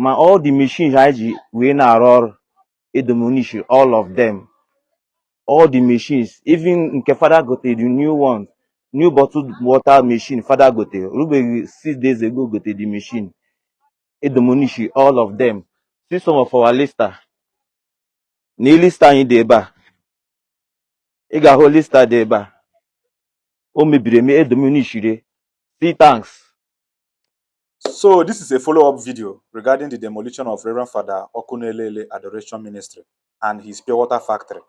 Ma all the machines anyị ji wee na-arụ ọrụ demolish all of them. All the machines, even nke Father gote the new one, new bottled water machine Father gote, rubeghị 6 days ago gote the machine, demolish all of them. See some of our lister. Na lista anyị dị ebe a. Ị ga-ahụ lista dị ebe a. O mebiri eme demolishire. See thanks. So this is a follow-up video regarding the demolition of Reverend Fr Okunerere Adoration Ministry and his pure water factory.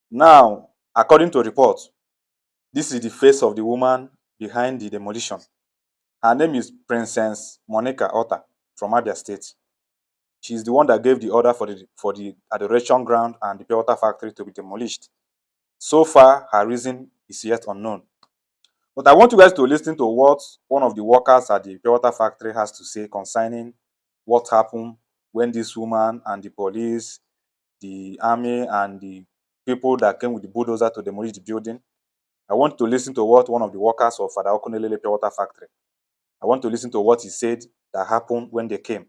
Now, according to reports, this is the face of the woman behind the demolition. Her name is Princess Monica Otta from Abia State. She's the one that gave the order for the adoration ground and the pure water factory to be demolished. So far, her reason is yet unknown. But I want you guys to listen to what one of the workers at the pure water factory has to say concerning what happened when this woman and the police, the army, and the people that came with the bulldozer to demolish the building. I want to listen to what one of the workers of Fr Okunerere pure water factory. I want to listen to what he said that happened when they came.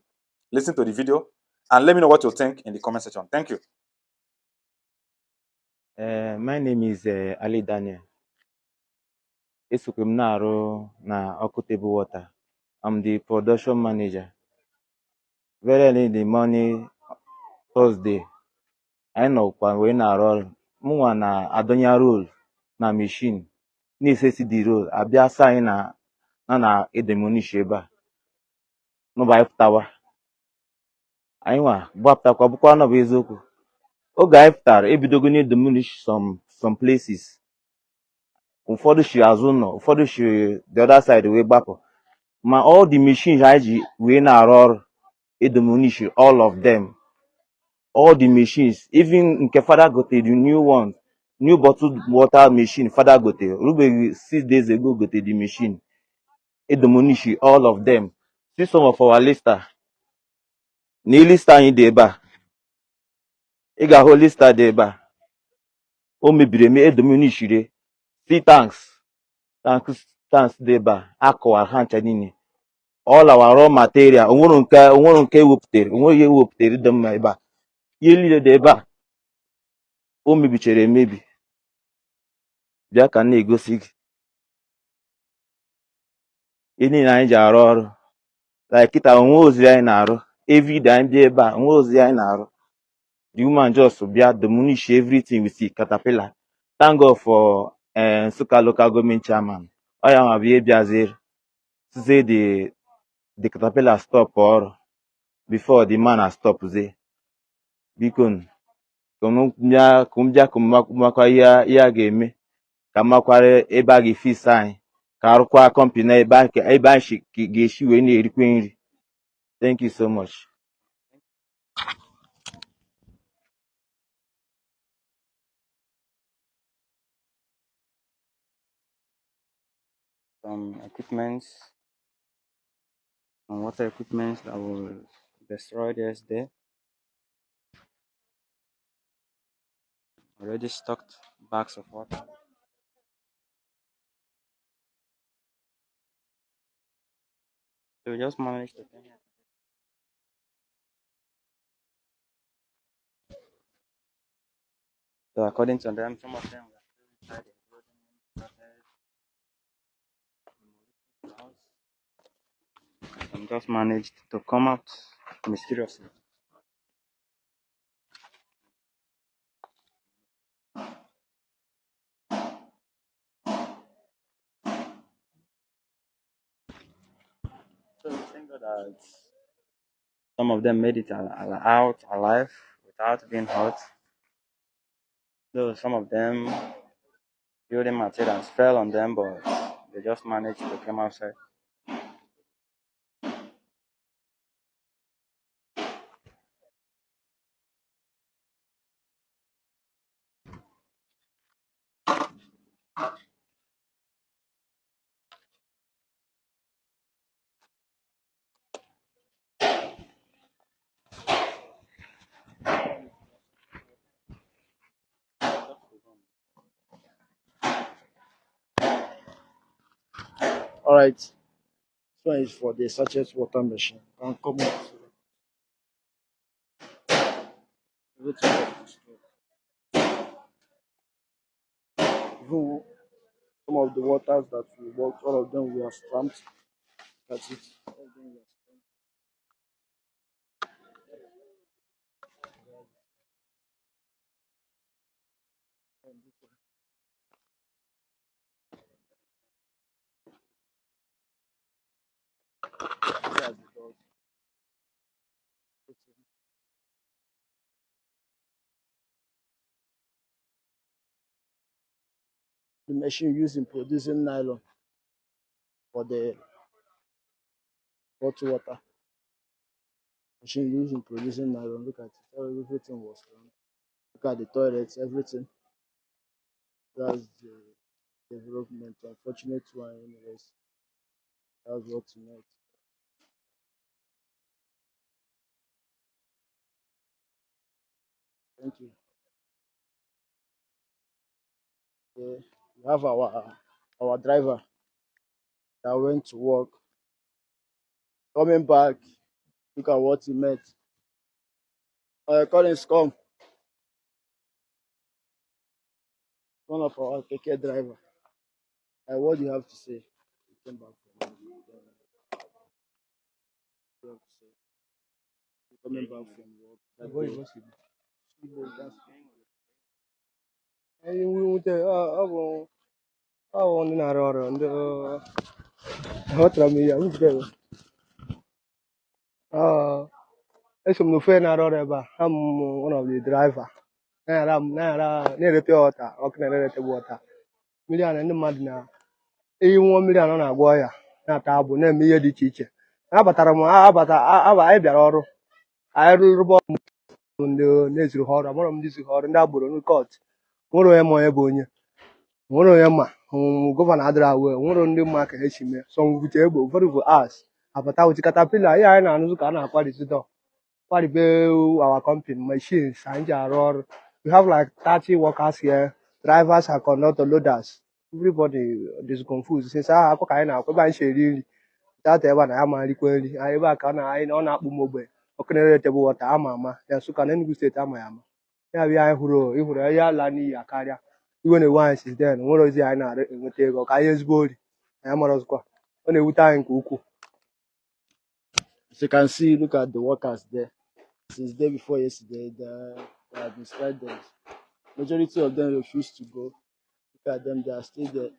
Listen to the video and let me know what you think in the comment section. Thank you. My name is Ali Daniel. Esokwe m na-arụ na ọkụ table water. I'm the production manager. Very early in the morning, Thursday, anyị nọkwa wee na-arụ ọrụ. Mụnwa na-adọnya roll na machine. Na-esesi the roll. Abịa sị anyị na edemolish ebe a. N'ụba anyị pụtawa. Anyị nwa gbapụtakwa bụkwa nọ bụ eziokwu. Oge anyị pụtara ebidogo na demolish some places. Ụfọdụ shi azụ ụlọ, ụfọdụ shi the other side wee gbapụ. Ma all the machines anyị ji wee na-arụ ọrụ demolish all of them. All the machines, even nke Father gote the new one, new bottled water machine Father gote, rubeghị 6 days ago gote the machine, demolish all of them. See some of our lister. Na lista anyị dị ebe a. Ị ga-ahụ lista dị ebe a. O mebiri eme demolishire. See thanks dị ebe a. Akọwara ha ncha niile. All our raw material, onwere nke ewepụtara, onwere ihe ewepụtara dị mma ebe a. Ihe niile dị ebe a. O mebichara emebi. Bịa ka m na-egosi gị. Ihe niile anyị ji arụ ọrụ. Like kịta onwe ozi anyị na-arụ. Everyday anyị bịa ebe a, onwe ozi anyị na-arụ. The woman just bịa demolish everything with the caterpillar. Thank God for Nsukka local government chairman. Ọ ya nwa bụ ihe bịaziri. Say the caterpillar stop ọrụ before the man stop ze. Biko ka m bịa ka mmakwa ihe a ga-eme. Ka mmakwara ebe a ga-efisi anyị. Ka arụkwa company ebe anyị ga-esi wee na-erikwe nri. Thank you so much. Some equipments, some water equipments that will destroy yesterday. Already stocked bags of water. So we just managed to clean it. So according to them, some of them were still inside the building when we started demolishing the house. Some just managed to come out mysteriously. So thank God that some of them made it out alive without being hurt. Though some of them building materials fell on them, but they just managed to come outside. All right. one is for the sachet water machine. Can come out. Everything was destroyed. Even some of the waters that we worked, all of them were stamped. That's it. All of them were stamped. And this that's the doors. The machine used in producing nylon for the bottled water. Machine used in producing nylon. Look at it. Everything was done. Look at the toilets, everything. That's the development. Unfortunate one, anyways. That's what tonight. Thank you. Yeah. We have our driver that went to work. Coming back, look at what he met. Collins, come. One of our keke driver. What do you have to say? He came back from work. What do you have to say? Coming back from work. That Boy, day. what's it? Anyị nwute ọ bụ ndị na-arụ ọrụ ndị aghọtara m ya nwute eso m n'ofe na-arụ ọrụ ebe a ha m one of the driver na-erete ọta ọkụ na-eretebe ọta mmiri a na ndị mmadụ na eyi nwụọ mmiri a nọ na-agwọ ọya na-ata abụ na-eme ihe dị iche iche abatara m anyị bịara ọrụ anyị rụrụba ọrụ ndị na-ezuru ha ọrụ amụrụ m ndị zuru ha ọrụ ndị agboro ndị kọt nwere onye ma onye bụ onye nwere onye ma gọvanọ adịrị awụ nwere ndị mma ka esi mee so ngwuche egbe ụfọdụ bụ as apụta wuchi katapila ihe anyị na-anụzụ ka a na-akwadizidọ kwaribe our company machines anyị ji arụ ọrụ we have like 30 workers here drivers and conductor loaders everybody is confused since aha akwa ka anyị na-akwa ebe anyị si eri nri data ebe a na ya ma nrikwe nri anyị ebe a ka ọ na-akpụ m ogbe Okunerere tebụl wọta ama ama ya Nsukka na Enugu State ama ya ama ya bụ anyị ịhụrụ ihe ala n'iyi akarịa iwe na-ewe anyị since then nwere ozi anyị na-enweta ego ka anyị ezigbo ori anyị mara ọzọkwa ọ na-ewute anyị nke ukwuu. As you can see, look at the workers there. Since day before yesterday, they have been stranded. Majority of them refused to go. Look at them, they are still there.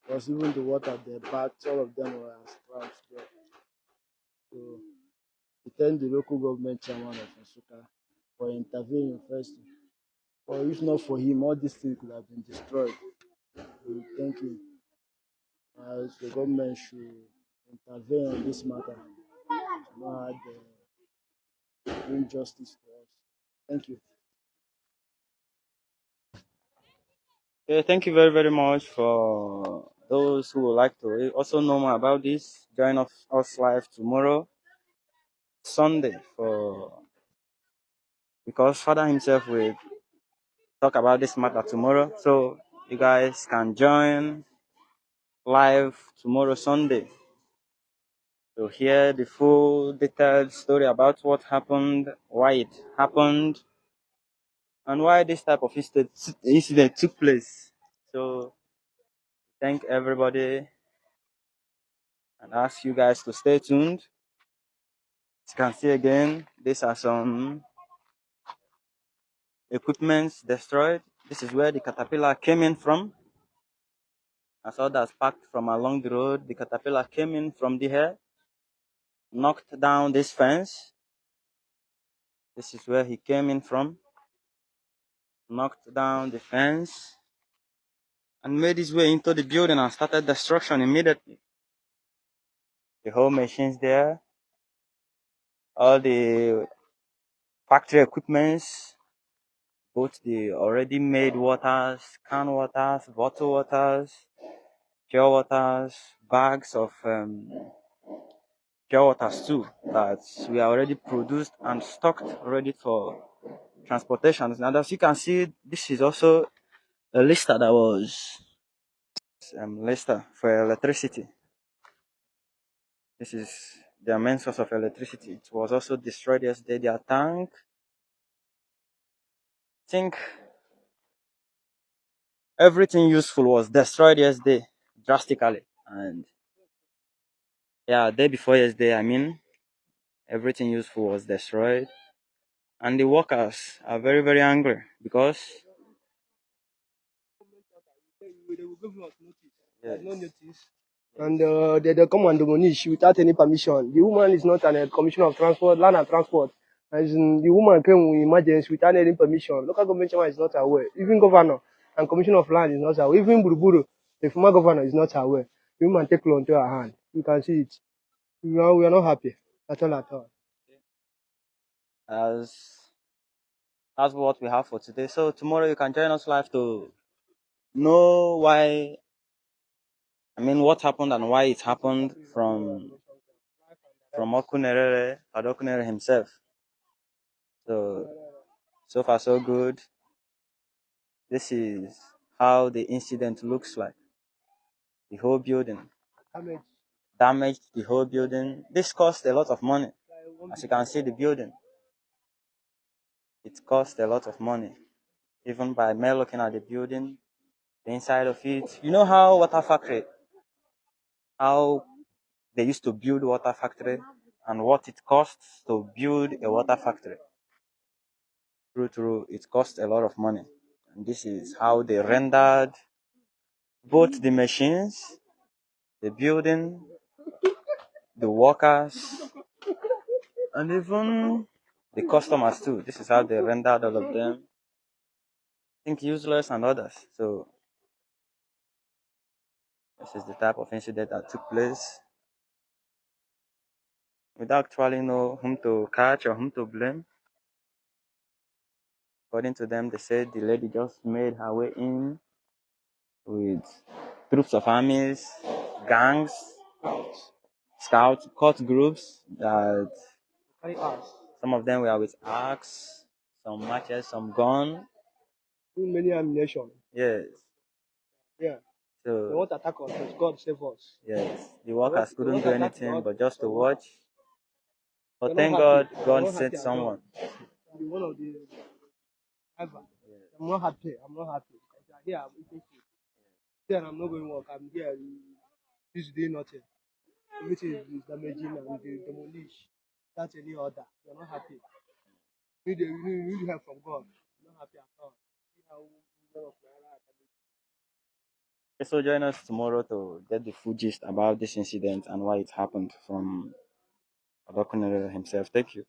Because even the water they backed, all of them were stranded there. So we thank the local government chairman of Nsukka for intervening first. Or if not for him, all these things could have been destroyed. We thank him. As the government should intervene on this matter to not bring justice to us. Thank you. Okay, thank you very, very much for those who would like to also know more about this. Join us live tomorrow, Sunday, because Father himself will talk about this matter tomorrow. So you guys can join live tomorrow, Sunday, to hear the full detailed story about what happened, why it happened, and why this type of incident took place. So thank everybody and ask you guys to stay tuned. As you can see again, these are some equipments destroyed. This is where the caterpillar came in from. As others packed from along the road, the caterpillar came in from the air, knocked down this fence. This is where he came in from, knocked down the fence, and made his way into the building and started destruction immediately. The whole machines there, all the factory equipments, both the already made waters, can waters, bottle waters, pure waters, bags of pure waters too, that we are already produced and stocked ready for transportation. And as you can see, this is also a lister that was lister for electricity. This is their main source of electricity. It was also destroyed yesterday. Their tank, I think everything useful was destroyed yesterday drastically. And yeah, day before yesterday, I mean, everything useful was destroyed. And the workers are very, very angry because They will give us notice. yes, There's no notice. And they come and demolish without any permission. The woman is not an commissioner of transport, land and transport. As in, the woman came with emergency without any permission. Local government chairman is not aware. Even governor and commissioner of land is not aware. Even Buruburu, the former governor, is not aware. The woman take law into her hand. You can see it. We are not happy at all at all. as that's what we have for today. So tomorrow you can join us live to know why, I mean, what happened and why it happened from Okunerere, Fr Okunerere himself. So so far so good. This is how the incident looks like. The whole building Damage. damaged. The whole building. This cost a lot of money. As you can see, the building. It cost a lot of money. Even by mere looking at the building, the inside of it. You know how water factory, how they used to build water factory and what it costs to build a water factory. True, it costs a lot of money. And this is how they rendered both the machines, the building, the workers, and even the customers too. This is how they rendered all of them, I think, useless and others. So this is the type of incident that took place. We don't actually know whom to catch or whom to blame. According to them, they said the lady just made her way in with troops of armies, gangs, scouts, cult groups that some of them were with axe, some matches, some gun. Too many ammunition. Yes. Yeah. They So want to attack us, but God save us. yes, the workers They couldn't want do to attack anything God. but just to watch. We're But not thank happy. God, We're God not sent happy at all. someone. I'm one of the ever. I'm not happy. I'm not happy. Here I'm eating food. Here I'm not going to work. I'm here. This is doing nothing. Everything is damaging and they demolish. That's any order. We're not happy. We need help from God. We're not happy at all. See how many of Naira are damaged. So join us tomorrow to get the full gist about this incident and why it happened from Fr Okunerere himself. Thank you.